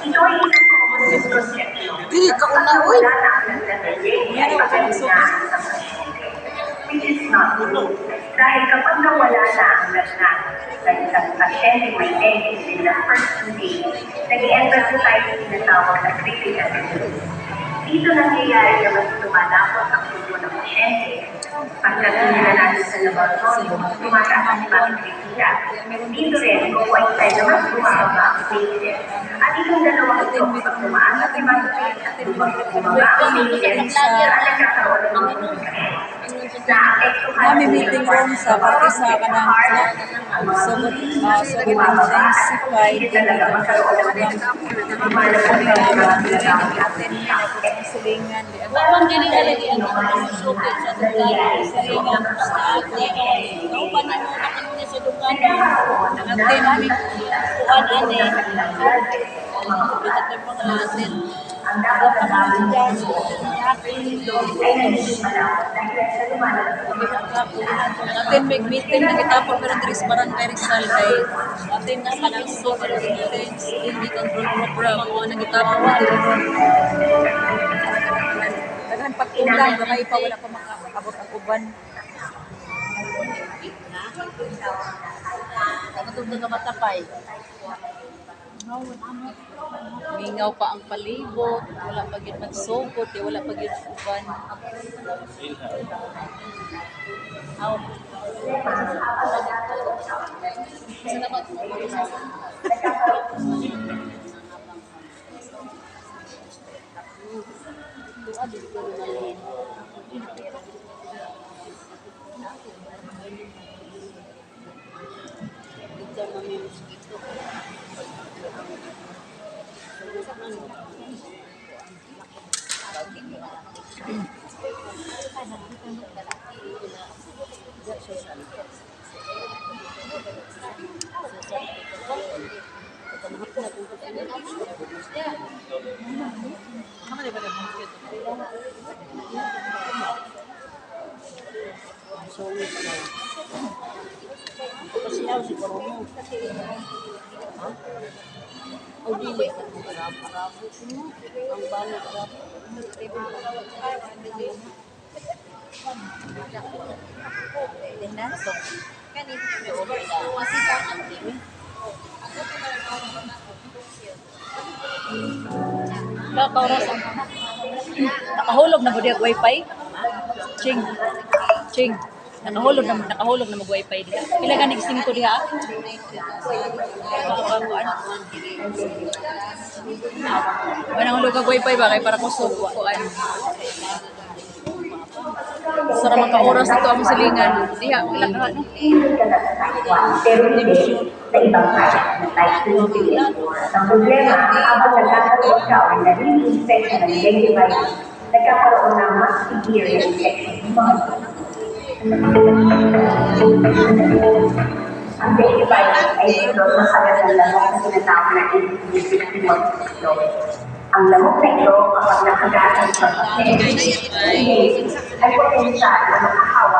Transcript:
Ito ay isang common misconception Dili na ka kapag una, uy. nawala na ang letter A ay pagkalinlangan sa pasyente, which is not true. Dahil kapag nawala na ang lagnat ng isang pasyente may dengue within the first 2 days, nag-i-enter po tayo sa tinatawag na critical disease. Dito nangyayari na mas lumalapot ang dugo ng pasyente. Pagkatingin natin sa laboratorio, tumataas ang bakterya. Dito rin, kukuha na mas bumababa ang platelet. At itong dalawang ito, kapag tumaan at hematocrit at bumaba ang platelet, nagkakaroon ng komplikasyon. Kami meeting room sa parte sa kanang sugot intensified silingan Bawang dili lagi ang susupit sa dugan, silingan sa ate. Kau pa ni mo naman sa dugan. Nangatin mi kuan ane. Kita ko mga atin. Dapat na siya sa atin may meeting na kitapon pero diri barangay Rizal kay atin nga sa super intense hindi control program mo na kitapon diri daghan pagkulang gamay pa wala pa makaabot ang uban. katulad nga matapay. Mingaw pa ang palibot, wala pa gyud magsugod, wala pa gyud uban. Aw. Salamat po. Pasiyaw si Koromo. O dili arabo mo ang balo arabo. Dinasok. Masita ang dili. Oras ang nakahulog na gud wifi. Ching. Ching. Nakahulog na mag wifi diha. Pila ka nig 5 diha? Manang hulog ang wifi ba kay para kusog kuan. Sara maka-oras dito ang silingan. Diha pila ka no? Pero hindi sa ibang kaya na type 2 disease. Ang problema, habang nagkakaroon ka o naging infection ng dengue virus, nagkakaroon ng mas severe infection ng mga ang dengue virus ay dulot ng kagat ng lamok na tinatawag na intravenous flow. Ang lamok na ito, kapag nakagatan sa pasyente, ay potensyal na makahawa